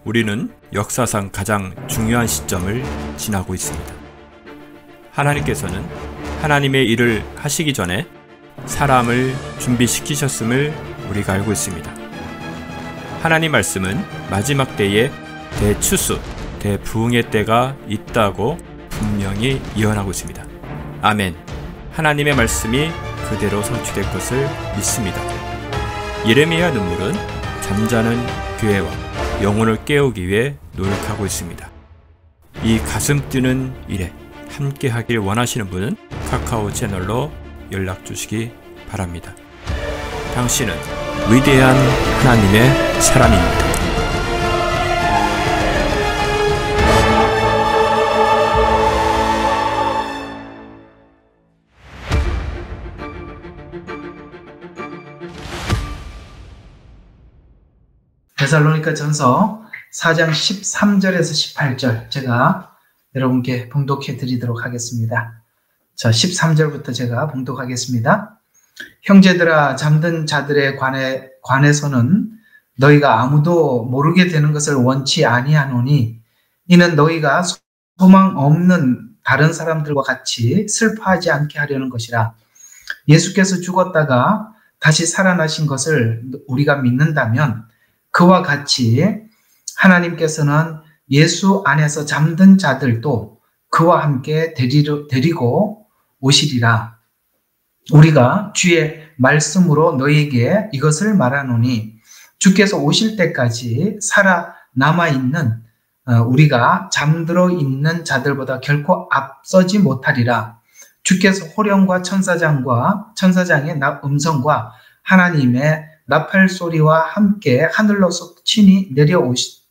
우리는 역사상 가장 중요한 시점을 지나고 있습니다. 하나님께서는 하나님의 일을 하시기 전에 사람을 준비시키셨음을 우리가 알고 있습니다. 하나님 말씀은 마지막 때에 대추수, 대부흥의 때가 있다고 분명히 예언하고 있습니다. 아멘. 하나님의 말씀이 그대로 성취될 것을 믿습니다. 예레미야 눈물은 잠자는 교회와 영혼을 깨우기 위해 노력하고 있습니다. 이 가슴 뛰는 일에 함께 하길 원하시는 분은 카카오 채널로 연락 주시기 바랍니다. 당신은 위대한 하나님의 사람입니다. 데살로니가 전서 4장 13절에서 18절 제가 여러분께 봉독해 드리도록 하겠습니다. 자, 13절부터 제가 봉독하겠습니다. 형제들아, 잠든 자들에 관해서는 너희가 아무도 모르게 되는 것을 원치 아니하노니 이는 너희가 소망 없는 다른 사람들과 같이 슬퍼하지 않게 하려는 것이라. 예수께서 죽었다가 다시 살아나신 것을 우리가 믿는다면 그와 같이 하나님께서는 예수 안에서 잠든 자들도 그와 함께 데리고 오시리라. 우리가 주의 말씀으로 너희에게 이것을 말하노니 주께서 오실 때까지 살아남아있는 우리가 잠들어 있는 자들보다 결코 앞서지 못하리라. 주께서 호령과 천사장의 음성과 하나님의 나팔 소리와 함께 하늘로서 친히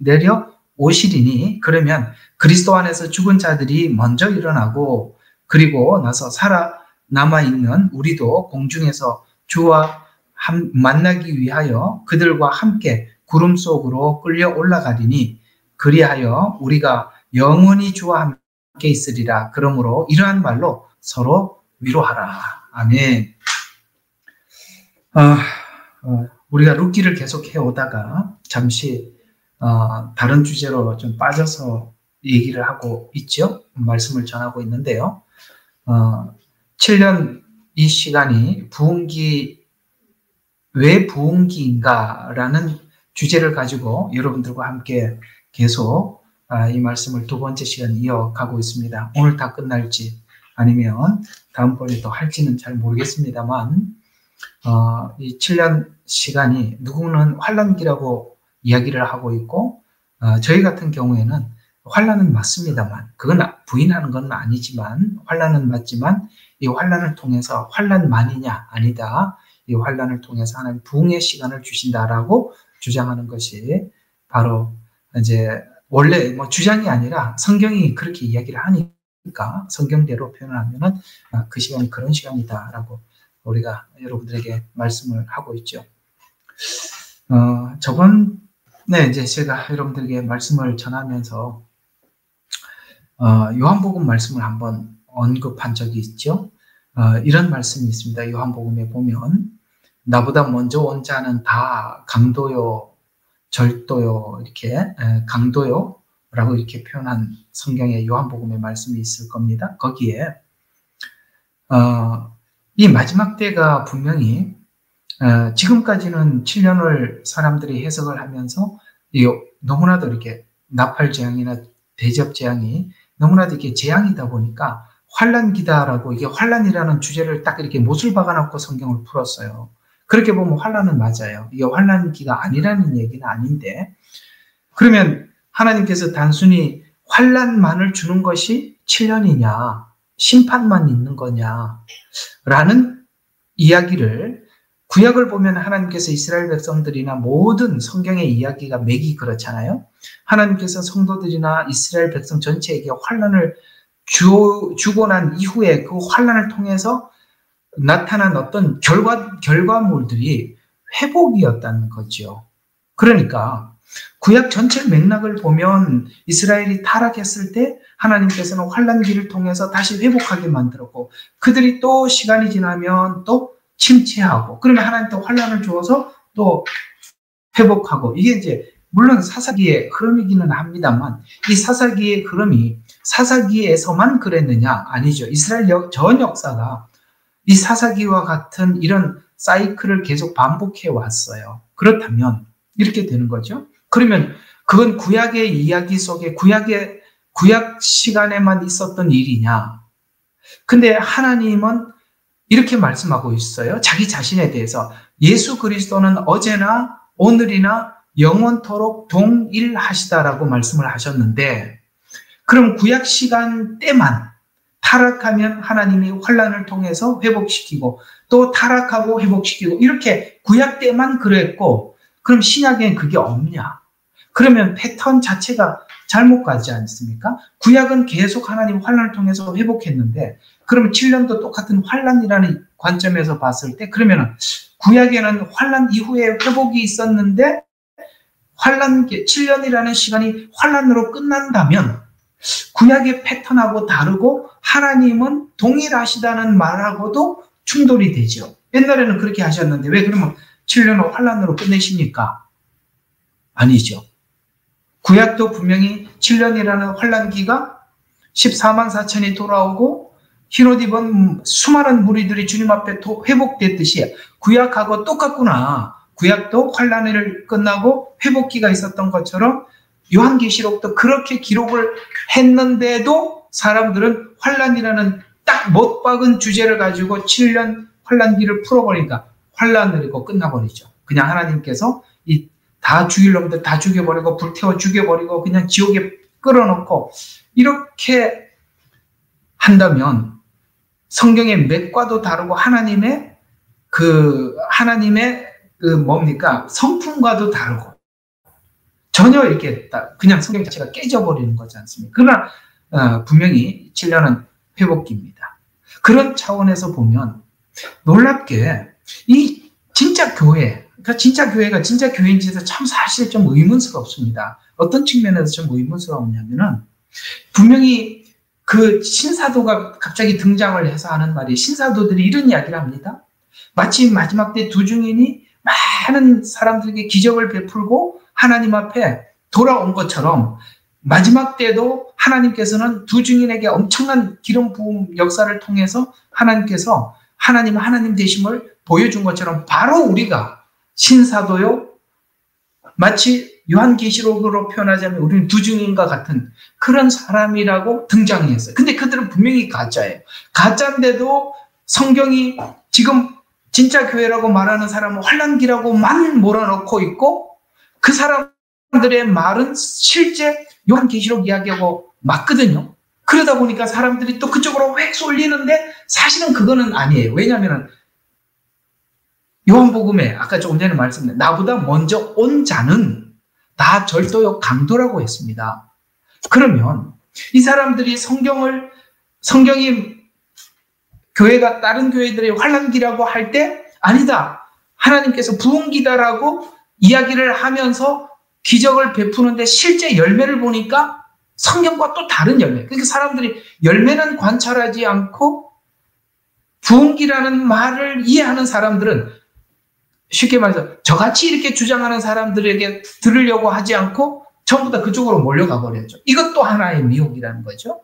내려오시리니 그러면 그리스도 안에서 죽은 자들이 먼저 일어나고 그리고 나서 살아남아있는 우리도 공중에서 주와 만나기 위하여 그들과 함께 구름 속으로 끌려 올라가리니 그리하여 우리가 영원히 주와 함께 있으리라. 그러므로 이러한 말로 서로 위로하라. 아멘. 우리가 룻기를 계속 해오다가 잠시 다른 주제로 좀 빠져서 얘기를 하고 있죠. 말씀을 전하고 있는데요. 7년 이 시간이 부흥기, 왜 부흥기인가 라는 주제를 가지고 여러분들과 함께 계속 이 말씀을 두 번째 시간 이어가고 있습니다. 오늘 다 끝날지 아니면 다음번에 또 할지는 잘 모르겠습니다만 이 7년 시간이 누구는 환난기라고 이야기를 하고 있고 저희 같은 경우에는 환난은 맞습니다만 그건 부인하는 건 아니지만 환난은 맞지만 이 환난을 통해서 환난만이냐 아니다. 이 환난을 통해서 하나님 부흥의 시간을 주신다라고 주장하는 것이 바로 이제 원래 뭐 주장이 아니라 성경이 그렇게 이야기를 하니까 성경대로 표현하면은 그 시간이 그런 시간이다라고 우리가 여러분들에게 말씀을 하고 있죠. 저번에 이제 제가 여러분들에게 말씀을 전하면서 요한복음 말씀을 한번 언급한 적이 있죠. 이런 말씀이 있습니다. 요한복음에 보면 나보다 먼저 온 자는 다 강도요, 절도요, 이렇게 강도요 라고 이렇게 표현한 성경의 요한복음의 말씀이 있을 겁니다. 거기에 이 마지막 때가 분명히 지금까지는 7년을 사람들이 해석을 하면서 너무나도 이렇게 나팔재앙이나 대접재앙이 너무나도 이렇게 재앙이다 보니까 환난기다라고 이게 환난이라는 주제를 딱 이렇게 못을 박아놓고 성경을 풀었어요. 그렇게 보면 환난은 맞아요. 이게 환난기가 아니라는 얘기는 아닌데 그러면 하나님께서 단순히 환난만을 주는 것이 7년이냐 심판만 있는 거냐 라는 이야기를 구약을 보면 하나님께서 이스라엘 백성들이나 모든 성경의 이야기가 맥이 그렇잖아요. 하나님께서 성도들이나 이스라엘 백성 전체에게 환난을 주고 난 이후에 그 환난을 통해서 나타난 어떤 결과물들이 회복이었다는 거죠. 그러니까 구약 전체 맥락을 보면 이스라엘이 타락했을 때 하나님께서는 환난기를 통해서 다시 회복하게 만들었고 그들이 또 시간이 지나면 또 침체하고 그러면 하나님 또 환난을 주어서 또 회복하고 이게 이제 물론 사사기의 흐름이기는 합니다만 이 사사기의 흐름이 사사기에서만 그랬느냐? 아니죠. 이스라엘 전 역사가 이 사사기와 같은 이런 사이클을 계속 반복해 왔어요. 그렇다면 이렇게 되는 거죠. 그러면 그건 구약의 이야기 속에 구약 시간에만 있었던 일이냐? 근데 하나님은 이렇게 말씀하고 있어요. 자기 자신에 대해서 예수 그리스도는 어제나 오늘이나 영원토록 동일하시다라고 말씀을 하셨는데, 그럼 구약 시간 때만 타락하면 하나님이 환난을 통해서 회복시키고 또 타락하고 회복시키고 이렇게 구약 때만 그랬고, 그럼 신약엔 그게 없냐? 그러면 패턴 자체가 잘못 가지 않습니까? 구약은 계속 하나님 환난을 통해서 회복했는데, 그러면 7년도 똑같은 환난이라는 관점에서 봤을 때, 그러면 구약에는 환난 이후에 회복이 있었는데 7년이라는 시간이 환난으로 끝난다면 구약의 패턴하고 다르고 하나님은 동일하시다는 말하고도 충돌이 되죠. 옛날에는 그렇게 하셨는데 왜 그러면 7년을 환난으로 끝내십니까? 아니죠. 구약도 분명히 7년이라는 환난기가 14만 4천이 돌아오고 흰옷 입은 수많은 무리들이 주님 앞에 회복됐듯이 구약하고 똑같구나. 구약도 환난을 끝나고 회복기가 있었던 것처럼 요한계시록도 그렇게 기록을 했는데도 사람들은 환난이라는 딱 못 박은 주제를 가지고 7년 환난기를 풀어버리니까 환난으로 끝나버리죠. 그냥 하나님께서 다 죽일 놈들 다 죽여버리고 불태워 죽여버리고 그냥 지옥에 끌어놓고 이렇게 한다면 성경의 맥과도 다르고 하나님의 성품과도 다르고 전혀 이렇게 그냥 성경 자체가 깨져버리는 거지 않습니까? 그러나 분명히 7년은 회복기입니다. 그런 차원에서 보면 놀랍게 이 진짜 교회, 그러니까 진짜 교회가 진짜 교회인지에서 참 사실 좀 의문스럽습니다. 어떤 측면에서 좀 의문스러우냐면은 분명히 그 신사도가 갑자기 등장을 해서 하는 말이, 신사도들이 이런 이야기를 합니다. 마치 마지막 때 두 증인이 많은 사람들에게 기적을 베풀고 하나님 앞에 돌아온 것처럼 마지막 때도 하나님께서는 두 증인에게 엄청난 기름 부음 역사를 통해서 하나님께서 하나님 되심을 보여준 것처럼 바로 우리가 신사도요, 마치 요한계시록으로 표현하자면 우리는 두 증인과 같은 그런 사람이라고 등장했어요. 근데 그들은 분명히 가짜예요. 가짜인데도 성경이 지금 진짜 교회라고 말하는 사람은 환난기라고만 몰아넣고 있고 그 사람들의 말은 실제 요한계시록 이야기하고 맞거든요. 그러다 보니까 사람들이 또 그쪽으로 획 쏠리는데 사실은 그거는 아니에요. 왜냐하면 요한복음에 아까 조금 전에 말씀드린 나보다 먼저 온 자는 나 절도요 강도라고 했습니다. 그러면 이 사람들이 성경이 교회가 다른 교회들의 환난기라고 할 때 아니다. 하나님께서 부흥기다라고 이야기를 하면서 기적을 베푸는데 실제 열매를 보니까 성경과 또 다른 열매. 그러니까 사람들이 열매는 관찰하지 않고 부흥기라는 말을 이해하는 사람들은 쉽게 말해서 저같이 이렇게 주장하는 사람들에게 들으려고 하지 않고 전부 다 그쪽으로 몰려가 버렸죠. 이것도 하나의 미혹이라는 거죠.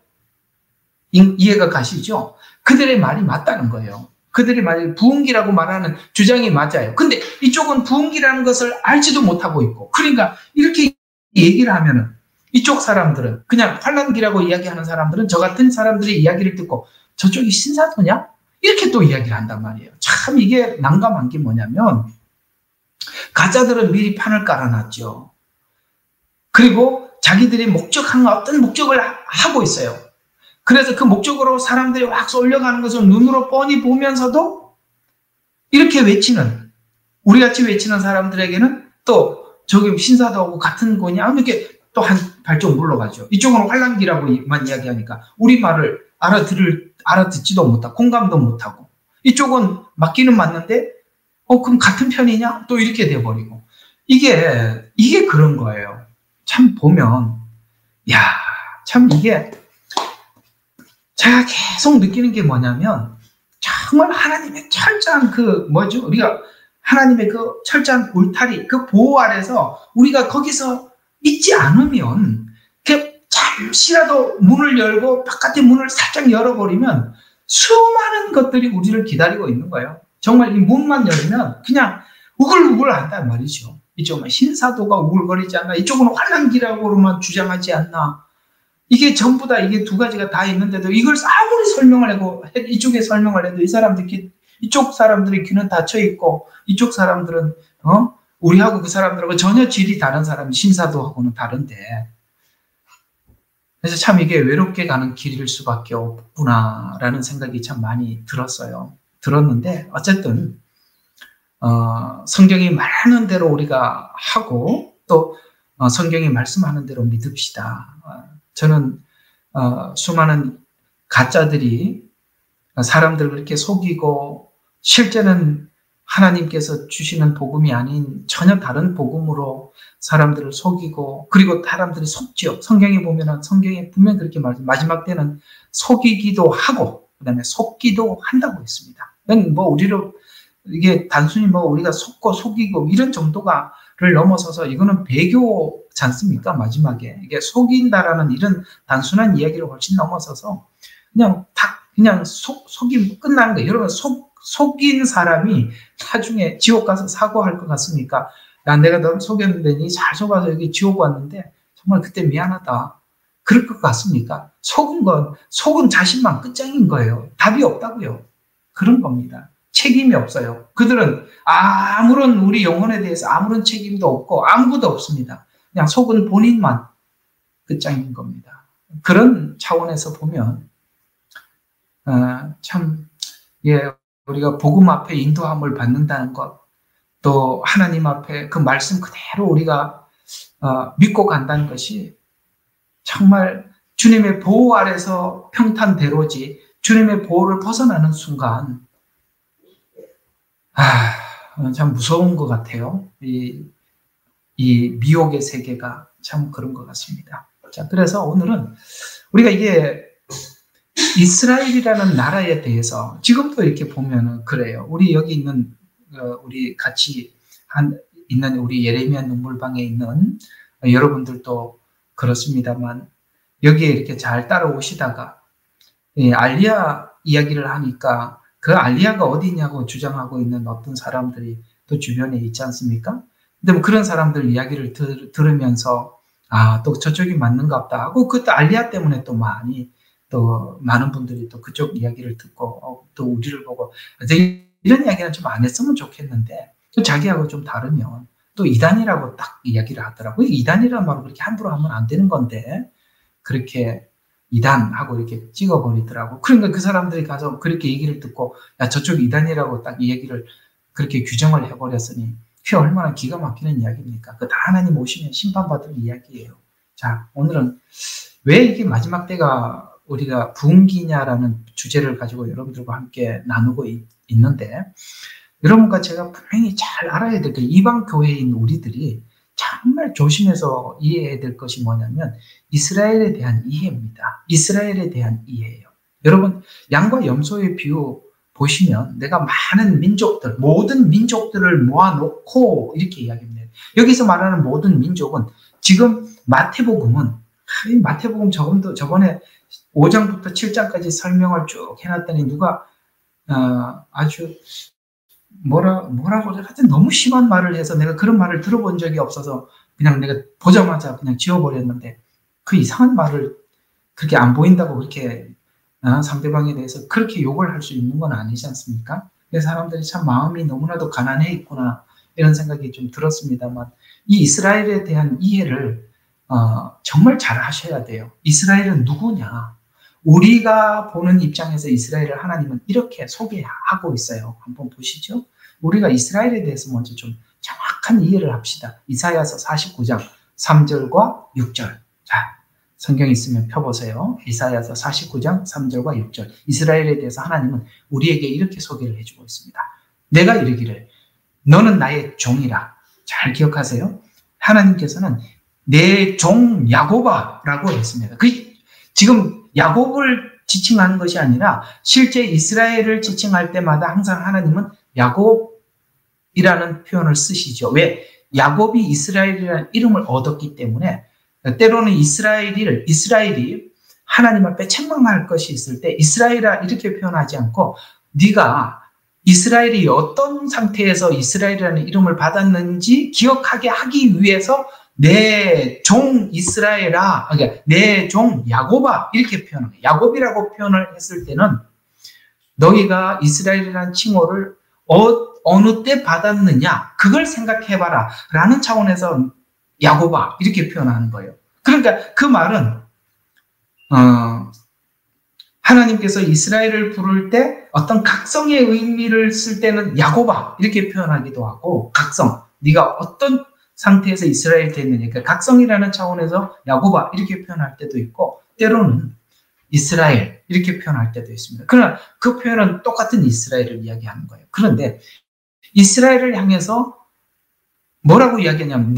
이해가 가시죠? 그들의 말이 맞다는 거예요. 그들이 만약에 부흥기라고 말하는 주장이 맞아요. 근데 이쪽은 부흥기라는 것을 알지도 못하고 있고, 그러니까 이렇게 얘기를 하면은 이쪽 사람들은 그냥 환난기라고 이야기하는 사람들은 저 같은 사람들의 이야기를 듣고 저쪽이 신사도냐? 이렇게 또 이야기를 한단 말이에요. 참 이게 난감한 게 뭐냐면 가짜들은 미리 판을 깔아놨죠. 그리고 자기들이 어떤 목적을 하고 있어요. 그래서 그 목적으로 사람들이 확 쏠려가는 것을 눈으로 뻔히 보면서도 이렇게 외치는, 우리같이 외치는 사람들에게는 또 저기 신사도하고 같은 거냐? 이렇게 또 한 발짝 물러가죠. 이쪽은 환난기라고만 이야기하니까 우리 말을 알아듣지도 못하고 공감도 못하고, 이쪽은 맞기는 맞는데 그럼 같은 편이냐? 또 이렇게 돼버리고. 이게 그런 거예요. 참 보면 참 이게 제가 계속 느끼는 게 뭐냐면 정말 하나님의 철저한 우리가 하나님의 그 철저한 울타리, 그 보호 아래서 우리가 거기서 있지 않으면, 잠시라도 문을 열고 바깥의 문을 살짝 열어버리면 수많은 것들이 우리를 기다리고 있는 거예요. 정말 이 문만 열면 그냥 우글우글 한단 말이죠. 이쪽은 신사도가 우글거리지 않나, 이쪽은 환난기라고만 주장하지 않나. 이게 전부 다 이게 두 가지가 다 있는데도 이걸 아무리 설명을 하고 이쪽에 설명을 해도 이쪽 사람들의 귀는 닫혀 있고 이쪽 사람들은 우리하고 그 사람들하고 전혀 질이 다른 사람이 신사도하고는 다른데, 그래서 참 이게 외롭게 가는 길일 수밖에 없구나라는 생각이 참 많이 들었는데 어쨌든 성경이 말하는 대로 우리가 하고 또 성경이 말씀하는 대로 믿읍시다. 저는 수많은 가짜들이 사람들을 그렇게 속이고 실제는 하나님께서 주시는 복음이 아닌 전혀 다른 복음으로 사람들을 속이고, 그리고 사람들이 속죠. 성경에 보면은 성경에 분명히 그렇게 말해요. 마지막 때는 속이기도 하고 그다음에 속기도 한다고 했습니다. 뭐 우리로 이게 단순히 뭐 우리가 속고 속이고 이런 정도가를 넘어서서 이거는 배교지 않습니까? 마지막에 이게 속인다라는 이런 단순한 이야기를 훨씬 넘어서서 그냥 속이면 끝나는 거예요. 여러분, 속인 사람이 나중에 지옥 가서 사고할 것 같습니까? 야, 내가 너를 속였는데 니 잘 속아서 여기 지옥 왔는데 정말 그때 미안하다. 그럴 것 같습니까? 속은 자신만 끝장인 거예요. 답이 없다고요. 그런 겁니다. 책임이 없어요. 그들은 아무런 우리 영혼에 대해서 아무런 책임도 없고 아무것도 없습니다. 그냥 속은 본인만 끝장인 겁니다. 그런 차원에서 보면 우리가 복음 앞에 인도함을 받는다는 것, 또 하나님 앞에 그 말씀 그대로 우리가 믿고 간다는 것이 정말 주님의 보호 아래서 평탄대로지, 주님의 보호를 벗어나는 순간 참 무서운 것 같아요. 이 미혹의 세계가 참 그런 것 같습니다. 자, 그래서 오늘은 우리가 이게 이스라엘이라는 나라에 대해서 지금도 이렇게 보면은 그래요. 우리 여기 있는 우리 같이 있는 우리 예레미야 눈물방에 있는 여러분들도 그렇습니다만 여기에 이렇게 잘 따라오시다가 알리야 이야기를 하니까 그 알리야가 어디냐고 주장하고 있는 어떤 사람들이 또 주변에 있지 않습니까? 근데 뭐 그런 사람들 이야기를 들으면서 또 저쪽이 맞는가 보다 하고, 그것도 알리야 때문에 또 많은 분들이 또 그쪽 이야기를 듣고 또 우리를 보고 이런 이야기는 좀 안 했으면 좋겠는데 또 자기하고 좀 다르면 또 이단이라고 딱 이야기를 하더라고요. 이단이라는 말을 그렇게 함부로 하면 안 되는 건데 그렇게 이단하고 이렇게 찍어버리더라고. 그러니까 그 사람들이 가서 그렇게 얘기를 듣고 야, 저쪽 이단이라고 딱 이 얘기를 그렇게 규정을 해버렸으니 그게 얼마나 기가 막히는 이야기입니까? 그 다 하나님 오시면 심판받을 이야기예요. 자, 오늘은 왜 이게 마지막 때가 우리가 부흥기냐라는 주제를 가지고 여러분들과 함께 나누고 있는데, 여러분과 제가 분명히 잘 알아야 될 게 이방 교회인 우리들이 정말 조심해서 이해해야 될 것이 뭐냐면 이스라엘에 대한 이해입니다. 이스라엘에 대한 이해예요. 여러분, 양과 염소의 비유 보시면 내가 많은 민족들, 모든 민족들을 모아놓고 이렇게 이야기합니다. 여기서 말하는 모든 민족은 지금 마태복음은 저번에 5장부터 7장까지 설명을 쭉 해놨더니 누가 아주 뭐라고 하여튼 너무 심한 말을 해서 내가 그런 말을 들어본 적이 없어서 그냥 내가 보자마자 그냥 지워버렸는데, 그 이상한 말을 그렇게 안 보인다고 그렇게 상대방에 대해서 그렇게 욕을 할 수 있는 건 아니지 않습니까? 그래서 사람들이 참 마음이 너무나도 가난해 있구나 이런 생각이 좀 들었습니다만, 이 이스라엘에 대한 이해를 정말 잘 하셔야 돼요. 이스라엘은 누구냐? 우리가 보는 입장에서 이스라엘을 하나님은 이렇게 소개하고 있어요. 한번 보시죠. 우리가 이스라엘에 대해서 먼저 좀 정확한 이해를 합시다. 이사야서 49장 3절과 6절. 자, 성경 있으면 펴보세요. 이사야서 49장 3절과 6절. 이스라엘에 대해서 하나님은 우리에게 이렇게 소개를 해주고 있습니다. 내가 이르기를 너는 나의 종이라. 잘 기억하세요. 하나님께서는 내 종 야곱아라고 했습니다. 지금 야곱을 지칭하는 것이 아니라 실제 이스라엘을 지칭할 때마다 항상 하나님은 야곱 이라는 표현을 쓰시죠. 왜? 야곱이 이스라엘이라는 이름을 얻었기 때문에 때로는 이스라엘이 하나님 앞에 책망할 것이 있을 때 이스라엘아 이렇게 표현하지 않고 네가 이스라엘이 어떤 상태에서 이스라엘이라는 이름을 받았는지 기억하게 하기 위해서 내 종 이스라엘아, 그러니까 내 종 야곱아 이렇게 표현해요. 야곱이라고 표현을 했을 때는 너희가 이스라엘이라는 칭호를 어느 때 받았느냐 그걸 생각해봐라 라는 차원에서 야곱아 이렇게 표현하는 거예요. 그러니까 그 말은 하나님께서 이스라엘을 부를 때 어떤 각성의 의미를 쓸 때는 야곱아 이렇게 표현하기도 하고 각성, 네가 어떤 상태에서 이스라엘 됐느냐 그러니까 각성이라는 차원에서 야곱아 이렇게 표현할 때도 있고 때로는 이스라엘 이렇게 표현할 때도 있습니다. 그러나 그 표현은 똑같은 이스라엘을 이야기하는 거예요. 그런데 이스라엘을 향해서 뭐라고 이야기하냐면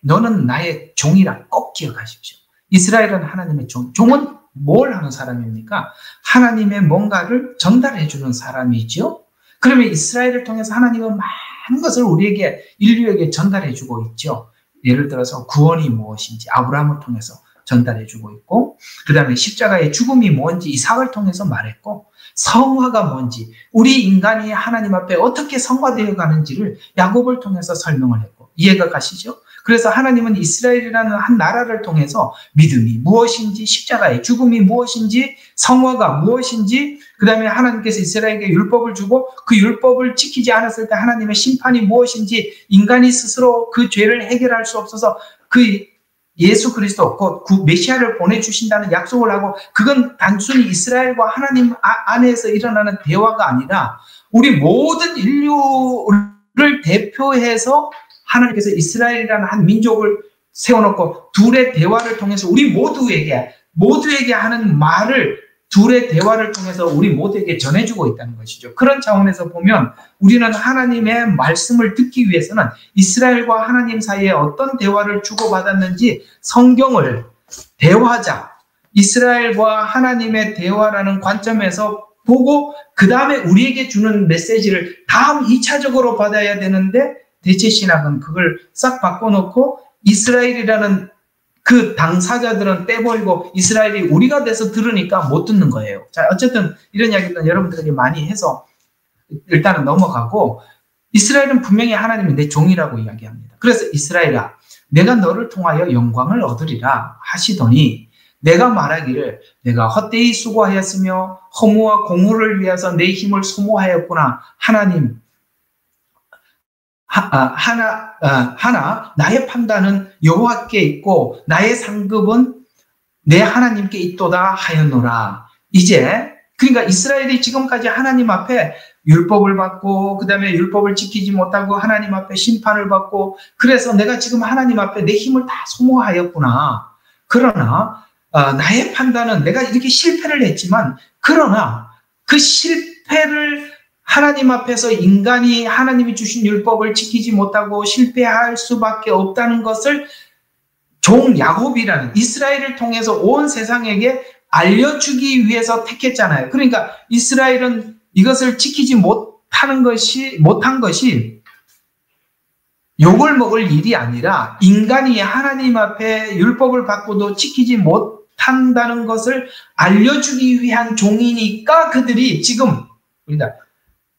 너는 나의 종이라 꼭 기억하십시오. 이스라엘은 하나님의 종은 뭘 하는 사람입니까? 하나님의 뭔가를 전달해 주는 사람이죠. 그러면 이스라엘을 통해서 하나님은 많은 것을 우리에게 인류에게 전달해 주고 있죠. 예를 들어서 구원이 무엇인지 아브라함을 통해서 전달해 주고 있고 그 다음에 십자가의 죽음이 뭔지 이삭을 통해서 말했고 성화가 뭔지 우리 인간이 하나님 앞에 어떻게 성화되어 가는지를 야곱을 통해서 설명을 했고 이해가 가시죠? 그래서 하나님은 이스라엘이라는 한 나라를 통해서 믿음이 무엇인지 십자가의 죽음이 무엇인지 성화가 무엇인지 그 다음에 하나님께서 이스라엘에게 율법을 주고 그 율법을 지키지 않았을 때 하나님의 심판이 무엇인지 인간이 스스로 그 죄를 해결할 수 없어서 그 예수 그리스도, 그 메시아를 보내주신다는 약속을 하고 그건 단순히 이스라엘과 하나님 안에서 일어나는 대화가 아니라 우리 모든 인류를 대표해서 하나님께서 이스라엘이라는 한 민족을 세워놓고 둘의 대화를 통해서 우리 모두에게 하는 말을 둘의 대화를 통해서 우리 모두에게 전해주고 있다는 것이죠. 그런 차원에서 보면 우리는 하나님의 말씀을 듣기 위해서는 이스라엘과 하나님 사이에 어떤 대화를 주고받았는지 성경을 대화자, 이스라엘과 하나님의 대화라는 관점에서 보고 그 다음에 우리에게 주는 메시지를 다음 2차적으로 받아야 되는데 대체 신학은 그걸 싹 바꿔놓고 이스라엘이라는 그 당사자들은 떼버리고 이스라엘이 우리가 돼서 들으니까 못 듣는 거예요. 자, 어쨌든 이런 이야기는 여러분들에게 많이 해서 일단은 넘어가고 이스라엘은 분명히 하나님이 내 종이라고 이야기합니다. 그래서 이스라엘아 내가 너를 통하여 영광을 얻으리라 하시더니 내가 말하기를 내가 헛되이 수고하였으며 허무와 공허를 위해서 내 힘을 소모하였구나. 하나님 하나 나의 판단은 여호와께 있고 나의 상급은 내 하나님께 있도다 하였노라. 이제 그러니까 이스라엘이 지금까지 하나님 앞에 율법을 받고 그 다음에 율법을 지키지 못하고 하나님 앞에 심판을 받고 그래서 내가 지금 하나님 앞에 내 힘을 다 소모하였구나. 그러나 나의 판단은 내가 이렇게 실패를 했지만 그러나 그 실패를 하나님 앞에서 인간이 하나님이 주신 율법을 지키지 못하고 실패할 수밖에 없다는 것을 종 야곱이라는 이스라엘을 통해서 온 세상에게 알려주기 위해서 택했잖아요. 그러니까 이스라엘은 이것을 지키지 못한 것이 욕을 먹을 일이 아니라 인간이 하나님 앞에 율법을 받고도 지키지 못한다는 것을 알려주기 위한 종이니까 그들이 지금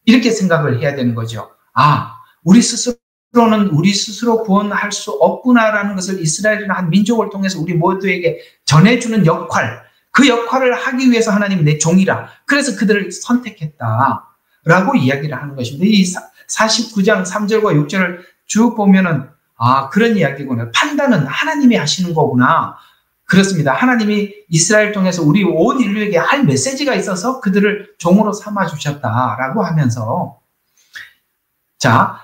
이렇게 생각을 해야 되는 거죠. 우리 스스로는 우리 스스로 구원할 수 없구나라는 것을 이스라엘이라는 한 민족을 통해서 우리 모두에게 전해주는 역할, 그 역할을 하기 위해서 하나님이 내 종이라. 그래서 그들을 선택했다라고 이야기를 하는 것입니다. 이 49장 3절과 6절을 쭉 보면은 그런 이야기구나. 판단은 하나님이 하시는 거구나. 그렇습니다. 하나님이 이스라엘 통해서 우리 온 인류에게 할 메시지가 있어서 그들을 종으로 삼아주셨다라고 하면서 자,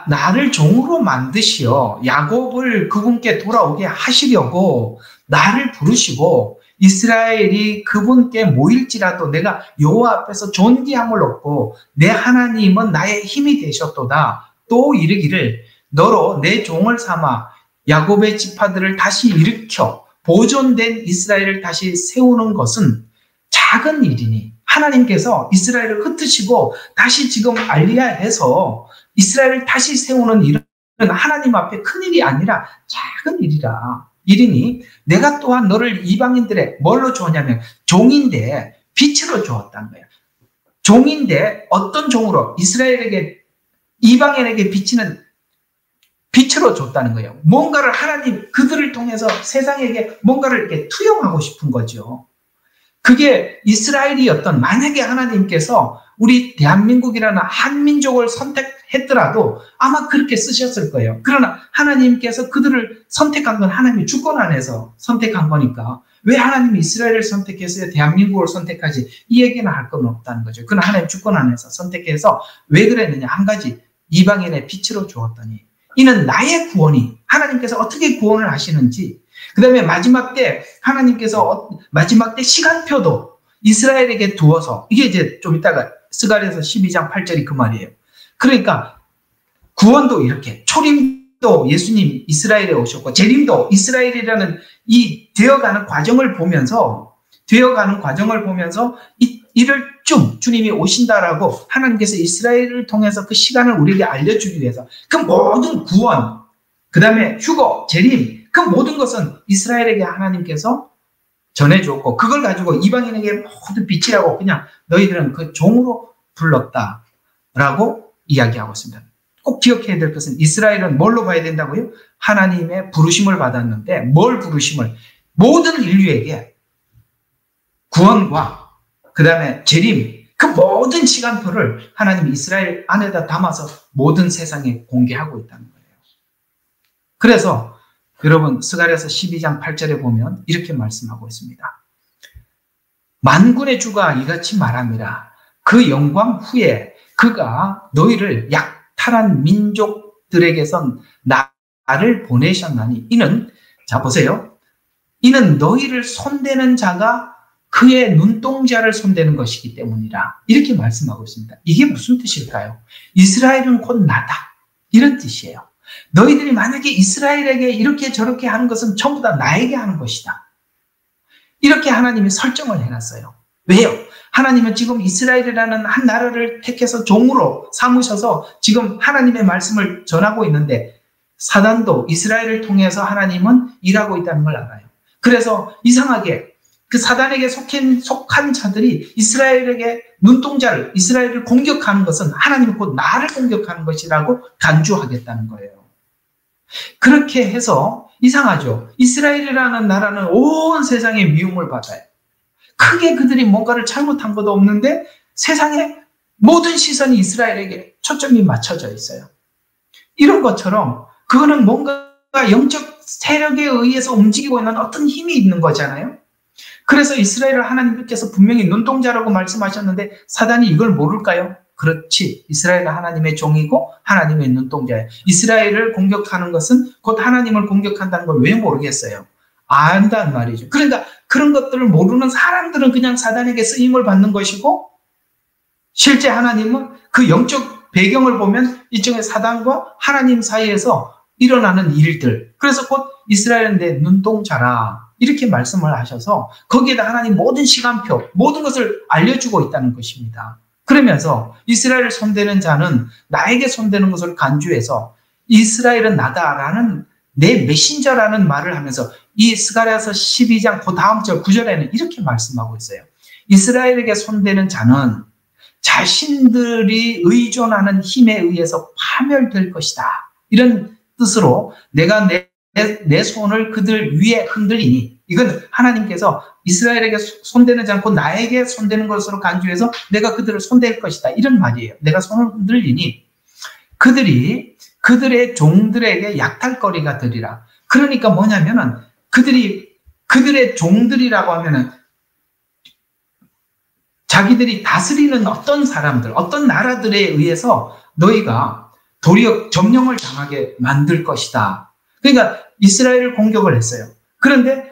나를 종으로 만드시어 야곱을 그분께 돌아오게 하시려고 나를 부르시고 이스라엘이 그분께 모일지라도 내가 여호와 앞에서 존귀함을 얻고 내 하나님은 나의 힘이 되셨도다. 또 이르기를 너로 내 종을 삼아 야곱의 지파들을 다시 일으켜 보존된 이스라엘을 다시 세우는 것은 작은 일이니 하나님께서 이스라엘을 흩으시고 다시 지금 알리야해서 이스라엘을 다시 세우는 일은 하나님 앞에 큰 일이 아니라 작은 일이니 내가 또한 너를 이방인들의 뭘로 주었냐면 종인데 빛으로 주었다는 거예요. 종인데 어떤 종으로? 이스라엘에게, 이방인에게 비치는 빛으로 줬다는 거예요. 뭔가를 하나님, 그들을 통해서 세상에게 뭔가를 이렇게 투영하고 싶은 거죠. 그게 이스라엘이었던, 만약에 하나님께서 우리 대한민국이라는 한민족을 선택했더라도 아마 그렇게 쓰셨을 거예요. 그러나 하나님께서 그들을 선택한 건 하나님의 주권 안에서 선택한 거니까 왜 하나님이 이스라엘을 선택했어요? 대한민국을 선택하지? 이 얘기는 할 건 없다는 거죠. 그러나 하나님 주권 안에서 선택해서 왜 그랬느냐? 한 가지, 이방인의 빛으로 주었더니 이는 나의 구원이, 하나님께서 어떻게 구원을 하시는지, 그 다음에 마지막 때 하나님께서 마지막 때 시간표도 이스라엘에게 두어서, 이게 이제 좀 이따가 스가랴서 12장 8절이 그 말이에요. 그러니까 구원도 이렇게, 초림도 예수님 이스라엘에 오셨고 재림도 이스라엘이라는 이 되어가는 과정을 보면서 이를 쭉 주님이 오신다라고 하나님께서 이스라엘을 통해서 그 시간을 우리에게 알려주기 위해서 그 모든 구원, 그 다음에 휴거, 재림, 그 모든 것은 이스라엘에게 하나님께서 전해주었고 그걸 가지고 이방인에게 모든 빛이라고 그냥 너희들은 그 종으로 불렀다라고 이야기하고 있습니다. 꼭 기억해야 될 것은 이스라엘은 뭘로 봐야 된다고요? 하나님의 부르심을 받았는데 뭘 부르심을? 모든 인류에게 구원과 그 다음에 재림, 그 모든 시간표를 하나님이 이스라엘 안에다 담아서 모든 세상에 공개하고 있다는 거예요. 그래서 여러분 스가랴서 12장 8절에 보면 이렇게 말씀하고 있습니다. 만군의 주가 이같이 말합니다. 그 영광 후에 그가 너희를 약탈한 민족들에게선 나를 보내셨나니 이는, 자 보세요, 이는 너희를 손대는 자가 그의 눈동자를 손대는 것이기 때문이라, 이렇게 말씀하고 있습니다. 이게 무슨 뜻일까요? 이스라엘은 곧 나다, 이런 뜻이에요. 너희들이 만약에 이스라엘에게 이렇게 저렇게 하는 것은 전부 다 나에게 하는 것이다, 이렇게 하나님이 설정을 해놨어요. 왜요? 하나님은 지금 이스라엘이라는 한 나라를 택해서 종으로 삼으셔서 지금 하나님의 말씀을 전하고 있는데 사단도 이스라엘을 통해서 하나님은 일하고 있다는 걸 알아요. 그래서 이상하게 그 사단에게 속한 자들이 이스라엘에게 눈동자를, 이스라엘을 공격하는 것은 하나님이 곧 나를 공격하는 것이라고 간주하겠다는 거예요. 그렇게 해서 이상하죠. 이스라엘이라는 나라는 온 세상의 미움을 받아요. 크게 그들이 뭔가를 잘못한 것도 없는데 세상의 모든 시선이 이스라엘에게 초점이 맞춰져 있어요. 이런 것처럼 그거는 뭔가 영적 세력에 의해서 움직이고 있는 어떤 힘이 있는 거잖아요. 그래서 이스라엘을 하나님께서 분명히 눈동자라고 말씀하셨는데 사단이 이걸 모를까요? 그렇지. 이스라엘은 하나님의 종이고 하나님의 눈동자예요. 이스라엘을 공격하는 것은 곧 하나님을 공격한다는 걸 왜 모르겠어요? 안다는 말이죠. 그러니까 그런 것들을 모르는 사람들은 그냥 사단에게 쓰임을 받는 것이고, 실제 하나님은 그 영적 배경을 보면 이쪽에 사단과 하나님 사이에서 일어나는 일들, 그래서 곧 이스라엘은 내 눈동자라 이렇게 말씀을 하셔서 거기에다 하나님 모든 시간표, 모든 것을 알려주고 있다는 것입니다. 그러면서 이스라엘을 손대는 자는 나에게 손대는 것을 간주해서 이스라엘은 나다라는, 내 메신저라는 말을 하면서 이 스가랴서 12장 그 다음 절 9절에는 이렇게 말씀하고 있어요. 이스라엘에게 손대는 자는 자신들이 의존하는 힘에 의해서 파멸될 것이다, 이런 뜻으로 내가 내 손을 그들 위에 흔들리니, 이건 하나님께서 이스라엘에게 손대는 자 않고 나에게 손대는 것으로 간주해서 내가 그들을 손댈 것이다, 이런 말이에요. 내가 손을 흔들리니 그들이 그들의 종들에게 약탈거리가 되리라. 그러니까 뭐냐면은 그들의 종들이라고 하면은 자기들이 다스리는 어떤 사람들, 어떤 나라들에 의해서 너희가 도리어 점령을 당하게 만들 것이다. 그러니까 이스라엘을 공격을 했어요. 그런데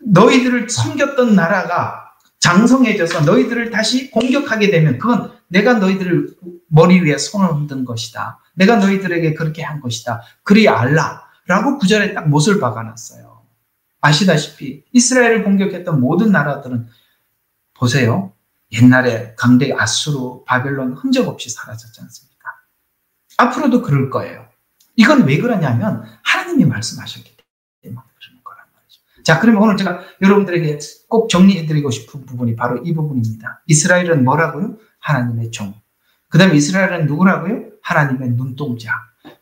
너희들을 섬겼던 나라가 장성해져서 너희들을 다시 공격하게 되면 그건 내가 너희들을 머리 위에 손을 흔든 것이다, 내가 너희들에게 그렇게 한 것이다, 그리 알라라고 9절에 딱 못을 박아놨어요. 아시다시피 이스라엘을 공격했던 모든 나라들은 보세요, 옛날에 강대 아수르, 바벨론 흔적 없이 사라졌지 않습니까? 앞으로도 그럴 거예요. 이건 왜 그러냐면 하나님이 말씀하셨기 때문에 그러는 거란 말이죠. 자, 그러면 오늘 제가 여러분들에게 꼭 정리해드리고 싶은 부분이 바로 이 부분입니다. 이스라엘은 뭐라고요? 하나님의 종. 그 다음에 이스라엘은 누구라고요? 하나님의 눈동자.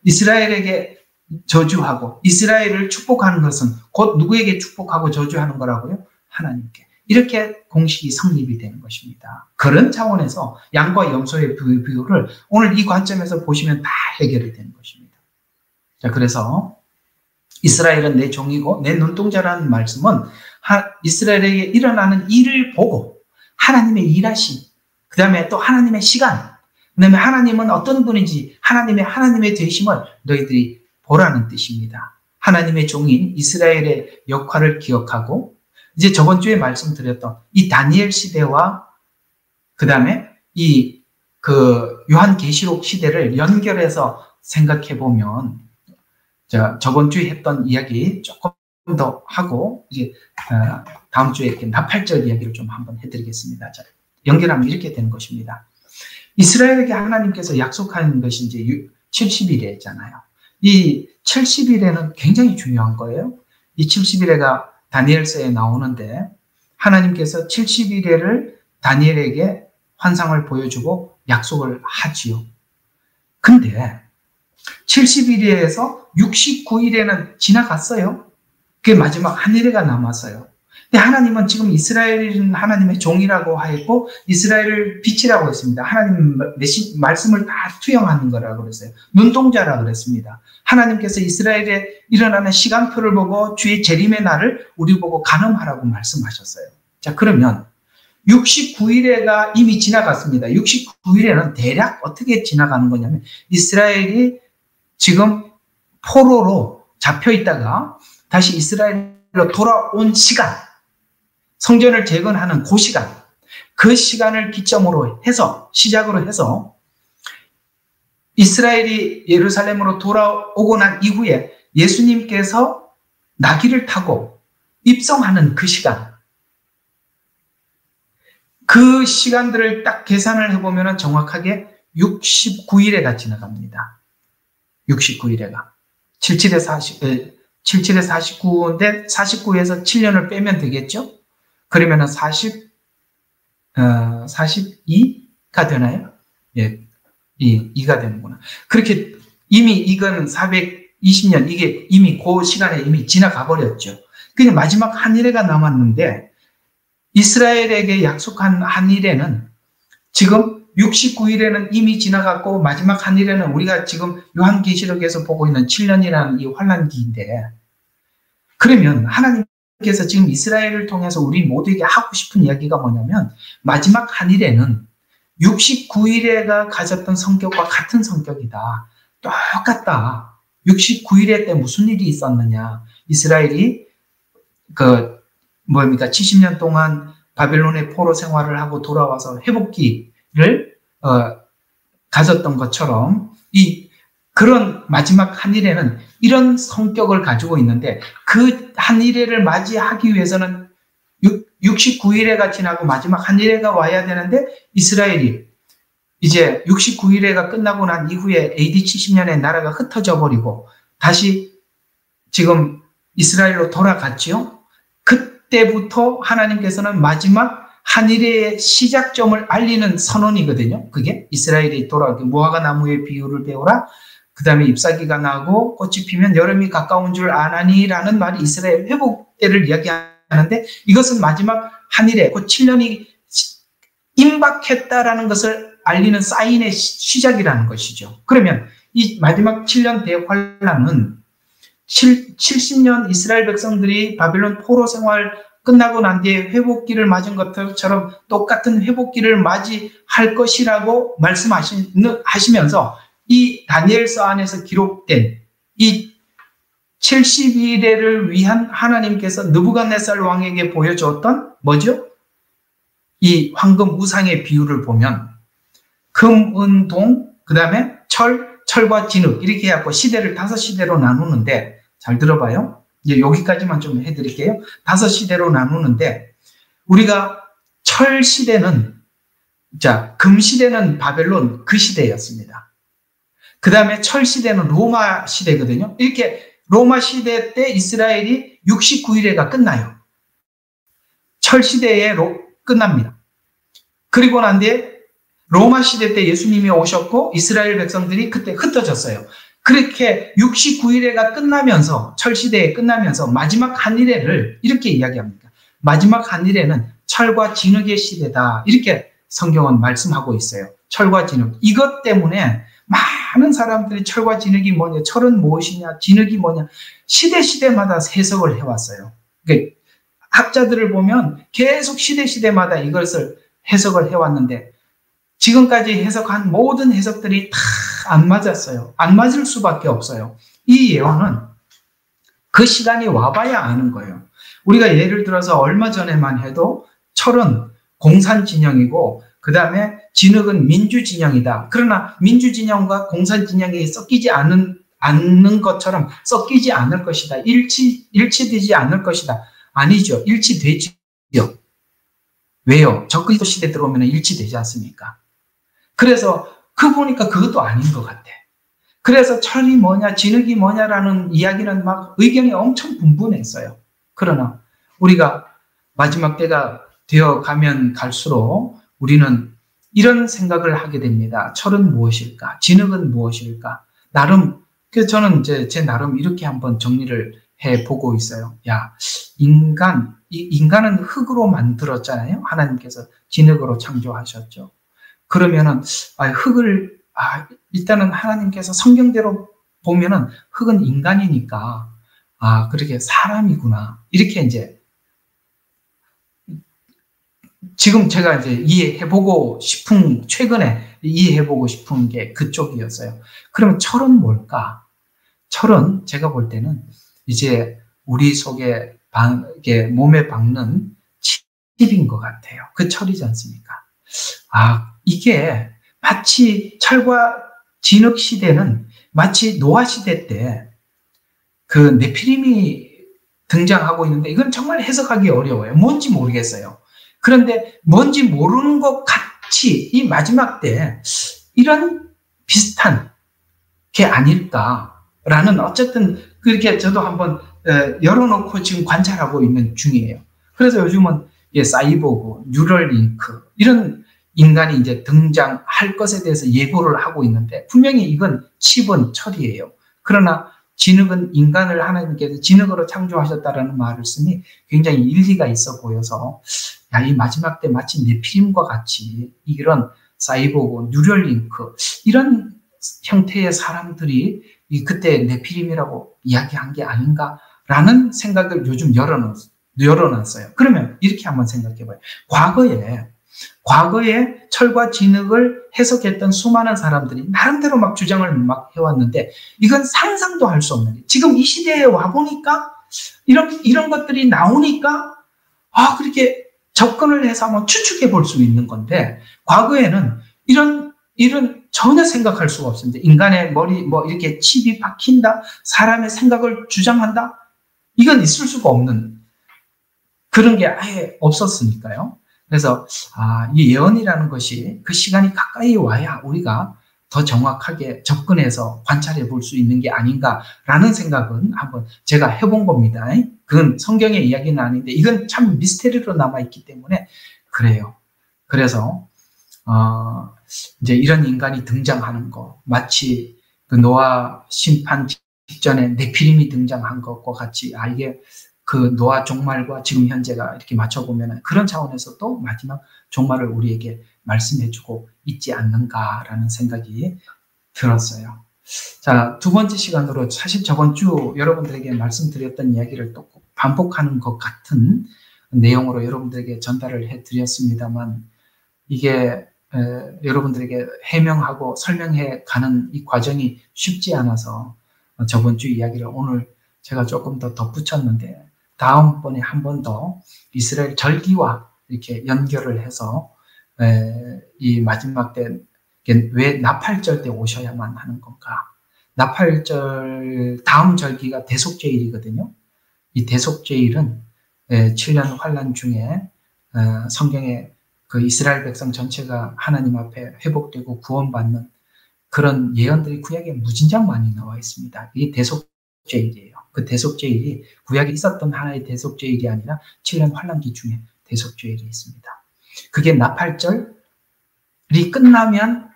이스라엘에게 저주하고 이스라엘을 축복하는 것은 곧 누구에게 축복하고 저주하는 거라고요? 하나님께. 이렇게 공식이 성립이 되는 것입니다. 그런 차원에서 양과 염소의 비유를 오늘 이 관점에서 보시면 다 해결이 되는 것입니다. 자, 그래서 이스라엘은 내 종이고 내 눈동자라는 말씀은 이스라엘에게 일어나는 일을 보고 하나님의 일하심, 그 다음에 또 하나님의 시간, 그 다음에 하나님은 어떤 분인지 하나님의 되심을 너희들이 보라는 뜻입니다. 하나님의 종인 이스라엘의 역할을 기억하고 이제 저번 주에 말씀드렸던 이 다니엘 시대와 그 다음에 요한계시록 시대를 연결해서 생각해 보면 저번 주에 했던 이야기 조금 더 하고 이제 다음 주에 이렇게 나팔절 이야기를 좀 한번 해드리겠습니다. 자, 연결하면 이렇게 되는 것입니다. 이스라엘에게 하나님께서 약속하는 것이 이제 70일이잖아요. 이 70일에는 굉장히 중요한 거예요. 이 70일에가 다니엘서에 나오는데 하나님께서 70일에를 다니엘에게 환상을 보여주고 약속을 하지요. 근데 70일에서 69일에는 지나갔어요. 그게 마지막 한 일회가 남았어요. 근데 하나님은 지금 이스라엘은 하나님의 종이라고 했고 이스라엘을 빛이라고 했습니다. 하나님 말씀을 다 투영하는 거라고 그랬어요. 눈동자라고 그랬습니다. 하나님께서 이스라엘에 일어나는 시간표를 보고 주의 재림의 날을 우리 보고 간음하라고 말씀하셨어요. 자, 그러면 69일에가 이미 지나갔습니다. 69일에는 대략 어떻게 지나가는 거냐면 이스라엘이 지금 포로로 잡혀 있다가 다시 이스라엘로 돌아온 시간, 성전을 재건하는 그 시간, 그 시간을 기점으로 해서 시작으로 해서 이스라엘이 예루살렘으로 돌아오고 난 이후에 예수님께서 나귀를 타고 입성하는 그 시간, 그 시간들을 딱 계산을 해보면 정확하게 69일에가 지나갑니다. 69일에가 77에 49인데 49에서 7년을 빼면 되겠죠? 그러면은 42가 되나요? 예, 2가 되는구나. 그렇게 이미 이건 420년, 이게 이미 그 시간에 이미 지나가 버렸죠. 그냥 마지막 한 일회가 남았는데, 이스라엘에게 약속한 한 일회는 지금 69일에는 이미 지나갔고, 마지막 한 일회는 우리가 지금 요한계시록에서 보고 있는 7년이라는 이 환란기인데, 그러면 하나님께서 지금 이스라엘을 통해서 우리 모두에게 하고 싶은 이야기가 뭐냐면 마지막 한 일에는 69일에가 가졌던 성격과 같은 성격이다. 똑같다. 69일에 때 무슨 일이 있었느냐. 이스라엘이 70년 동안 바벨론의 포로 생활을 하고 돌아와서 회복기를 가졌던 것처럼 그런 마지막 한 일에는 이런 성격을 가지고 있는데 그 한 일회를 맞이하기 위해서는 69일회가 지나고 마지막 한 일회가 와야 되는데 이스라엘이 이제 69일회가 끝나고 난 이후에 AD 70년에 나라가 흩어져 버리고 다시 지금 이스라엘로 돌아갔지요. 그때부터 하나님께서는 마지막 한 일회의 시작점을 알리는 선언이거든요. 그게 이스라엘이 돌아오게 무화과 나무의 비유를 배우라. 그 다음에 잎사귀가 나고 꽃이 피면 여름이 가까운 줄 아나니라는 말이 이스라엘 회복 때를 이야기하는데 이것은 마지막 한 일에 그 7년이 임박했다라는 것을 알리는 사인의 시작이라는 것이죠. 그러면 이 마지막 7년 대환란은 70년 이스라엘 백성들이 바벨론 포로 생활 끝나고 난 뒤에 회복기를 맞은 것처럼 똑같은 회복기를 맞이할 것이라고 말씀하시면서 이 다니엘서 안에서 기록된 이 70일을 위한 하나님께서 느부갓네살 왕에게 보여주었던 뭐죠? 이 황금 우상의 비유를 보면 금, 은, 동, 그 다음에 철과 진흙 이렇게 해갖고 시대를 5시대로 나누는데 잘 들어봐요. 이제 여기까지만 좀 해드릴게요. 5시대로 나누는데 우리가 철 시대는 자, 금시대는 바벨론 그 시대였습니다. 그 다음에 철시대는 로마 시대거든요. 이렇게 로마 시대 때 이스라엘이 69일에가 끝나요. 철시대에 끝납니다. 그리고 난 뒤에 로마 시대 때 예수님이 오셨고 이스라엘 백성들이 그때 흩어졌어요. 그렇게 69일에가 끝나면서 철시대에 끝나면서 마지막 한일회를 이렇게 이야기합니다. 마지막 한일회는 철과 진흙의 시대다. 이렇게 성경은 말씀하고 있어요. 철과 진흙. 이것 때문에 많은 사람들이 철과 진흙이 뭐냐, 철은 무엇이냐, 진흙이 뭐냐, 시대마다 해석을 해왔어요. 그러니까 학자들을 보면 계속 시대마다 이것을 해석을 해왔는데 지금까지 해석한 모든 해석들이 다 안 맞았어요. 안 맞을 수밖에 없어요. 이 예언은 그 시간이 와봐야 아는 거예요. 우리가 예를 들어서 얼마 전에만 해도 철은 공산진영이고 그 다음에 진흙은 민주진영이다. 그러나 민주진영과 공산진영이 섞이지 않는 것처럼 섞이지 않을 것이다. 일치되지 않을 것이다. 아니죠. 일치되지요. 왜요? 적그리스도 시대 들어오면 일치되지 않습니까? 그래서 보니까 그것도 아닌 것 같아. 그래서 철이 뭐냐, 진흙이 뭐냐라는 이야기는 막 의견이 엄청 분분했어요. 그러나 우리가 마지막 때가 되어 가면 갈수록 우리는 이런 생각을 하게 됩니다. 철은 무엇일까? 진흙은 무엇일까? 그래서 저는 제 나름 이렇게 한번 정리를 해보고 있어요. 야, 인간은 흙으로 만들었잖아요. 하나님께서 진흙으로 창조하셨죠. 그러면은, 일단은 하나님께서 성경대로 보면은 흙은 인간이니까, 그렇게 사람이구나. 이렇게 이제, 지금 제가 이제 최근에 이해해보고 싶은 게 그쪽이었어요. 그러면 철은 뭘까? 철은 제가 볼 때는 이제 우리 속에 몸에 박는 칩인 것 같아요. 그 철이지 않습니까? 이게 마치 철과 진흙 시대는 마치 노아 시대 때 그 네피림이 등장하고 있는데 이건 정말 해석하기 어려워요. 뭔지 모르겠어요. 그런데 뭔지 모르는 것 같이 이 마지막 때 이런 비슷한 게 아닐까라는 어쨌든 그렇게 저도 한번 열어놓고 지금 관찰하고 있는 중이에요. 그래서 요즘은 사이보그, 뉴럴링크 이런 인간이 이제 등장할 것에 대해서 예고를 하고 있는데 분명히 이건 칩은 철이에요. 그러나 진흙은 인간을 하나님께서 진흙으로 창조하셨다라는 말을 쓰니 굉장히 일리가 있어 보여서 이 마지막 때 마치 네피림과 같이 이런 사이보그, 뉴럴링크 이런 형태의 사람들이 그때 네피림이라고 이야기한 게 아닌가라는 생각을 요즘 열어놨어요. 그러면 이렇게 한번 생각해봐요. 과거에 철과 진흙을 해석했던 수많은 사람들이 나름대로 막 주장을 막 해왔는데 이건 상상도 할 수 없는 게 지금 이 시대에 와보니까 이런 것들이 나오니까 그렇게 접근을 해서 한번 추측해 볼 수 있는 건데 과거에는 이런 전혀 생각할 수가 없습니다. 인간의 머리 이렇게 칩이 박힌다, 사람의 생각을 주장한다, 이건 있을 수가 없는 그런 게 아예 없었으니까요. 그래서 이 예언이라는 것이 그 시간이 가까이 와야 우리가 더 정확하게 접근해서 관찰해 볼 수 있는 게 아닌가라는 생각은 한번 제가 해본 겁니다. 그건 성경의 이야기는 아닌데 이건 참 미스테리로 남아있기 때문에 그래요. 그래서 이제 이런 인간이 등장하는 거 마치 그 노아 심판 직전에 네피림이 등장한 것과 같이 이게 그 노아 종말과 지금 현재가 이렇게 맞춰보면 그런 차원에서 또 마지막 종말을 우리에게 말씀해주고 있지 않는가라는 생각이 들었어요. 자, 두 번째 시간으로 사실 저번 주 여러분들에게 말씀드렸던 이야기를 또 반복하는 것 같은 내용으로 여러분들에게 전달을 해드렸습니다만 이게 여러분들에게 해명하고 설명해 가는 이 과정이 쉽지 않아서 저번 주 이야기를 오늘 제가 조금 더 덧붙였는데 다음번에 한 번 더 이스라엘 절기와 이렇게 연결을 해서 이 마지막 때 왜 나팔절 때 오셔야만 하는 건가? 나팔절 다음 절기가 대속죄일이거든요. 이 대속죄일은 7년 환란 중에 성경에 그 이스라엘 백성 전체가 하나님 앞에 회복되고 구원받는 그런 예언들이 구약에 무진장 많이 나와 있습니다. 이게 대속죄일이에요. 그 대속죄일이 구약에 있었던 하나의 대속죄일이 아니라 7년 환란기 중에 대속죄일이 있습니다. 그게 나팔절이 끝나면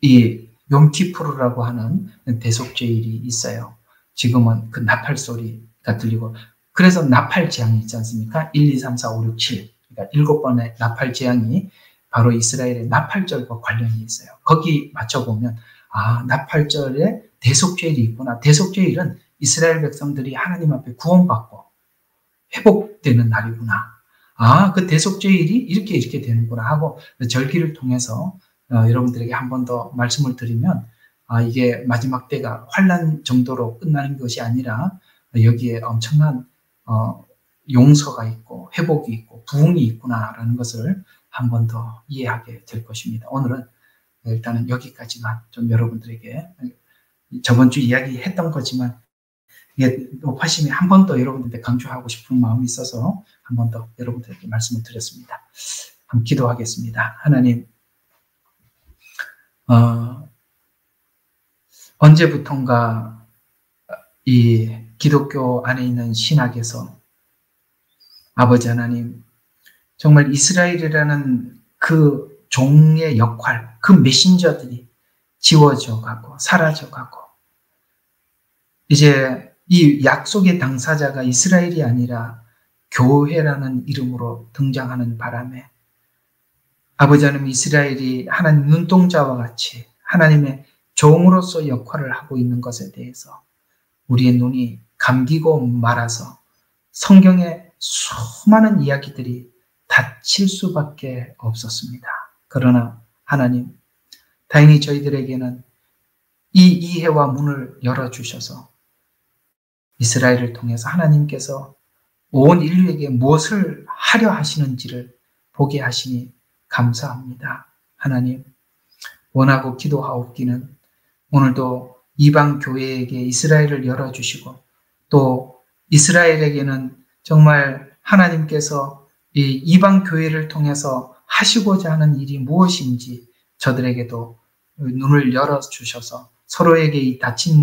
이 욤키푸르라고 하는 대속죄일이 있어요. 지금은 그 나팔 소리가 들리고, 그래서 나팔 재앙이 있지 않습니까? 1, 2, 3, 4, 5, 6, 7. 그러니까 7번의 나팔 재앙이 바로 이스라엘의 나팔절과 관련이 있어요. 거기 맞춰보면, 아, 나팔절에 대속죄일이 있구나. 대속죄일은 이스라엘 백성들이 하나님 앞에 구원받고 회복되는 날이구나. 아, 그 대속죄일이 이렇게 되는구나 하고 절기를 통해서 여러분들에게 한 번 더 말씀을 드리면, 아, 이게 마지막 때가 환란 정도로 끝나는 것이 아니라 여기에 엄청난 용서가 있고 회복이 있고 부흥이 있구나라는 것을 한 번 더 이해하게 될 것입니다. 오늘은 일단은 여기까지만 좀 여러분들에게, 저번 주 이야기했던 거지만 이게 높아심에 한 번 더 여러분들한테 강조하고 싶은 마음이 있어서 한 번 더 여러분들에게 말씀을 드렸습니다. 한번 기도하겠습니다. 하나님, 언제부턴가 이 기독교 안에 있는 신학에서 아버지 하나님, 정말 이스라엘이라는 그 종의 역할, 그 메신저들이 지워져 가고 사라져 가고, 이제 이 약속의 당사자가 이스라엘이 아니라 교회라는 이름으로 등장하는 바람에 아버지 하나님, 이스라엘이 하나님 눈동자와 같이 하나님의 종으로서 역할을 하고 있는 것에 대해서 우리의 눈이 감기고 말아서 성경의 수많은 이야기들이 닫힐 수밖에 없었습니다. 그러나 하나님, 다행히 저희들에게는 이 이해와 문을 열어주셔서 이스라엘을 통해서 하나님께서 온 인류에게 무엇을 하려 하시는지를 보게 하시니 감사합니다. 하나님, 원하고 기도하옵기는 오늘도 이방 교회에게 이스라엘을 열어주시고, 또 이스라엘에게는 정말 하나님께서 이 이방 교회를 통해서 하시고자 하는 일이 무엇인지 저들에게도 눈을 열어주셔서 서로에게 이 닫힌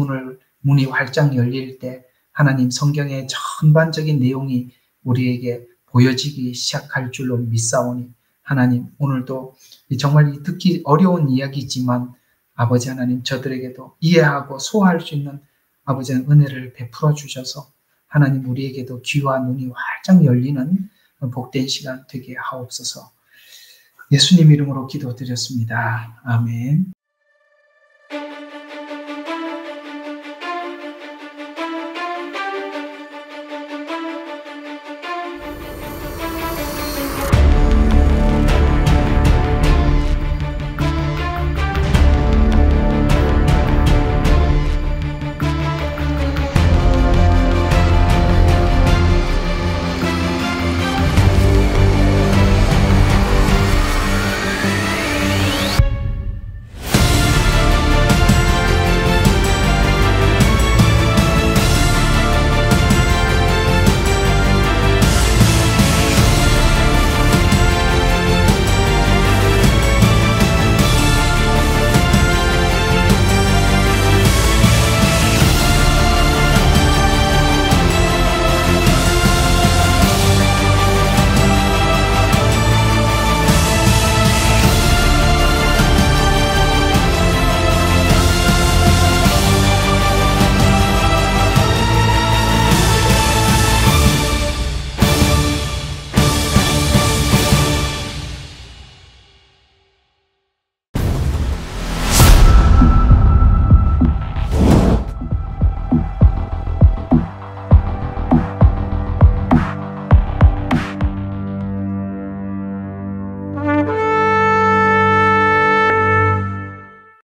문이 활짝 열릴 때 하나님, 성경의 전반적인 내용이 우리에게 보여지기 시작할 줄로 믿사오니, 하나님, 오늘도 정말 듣기 어려운 이야기지만 아버지 하나님, 저들에게도 이해하고 소화할 수 있는 아버지 은혜를 베풀어 주셔서 하나님, 우리에게도 귀와 눈이 활짝 열리는 복된 시간 되게 하옵소서. 예수님 이름으로 기도드렸습니다. 아멘.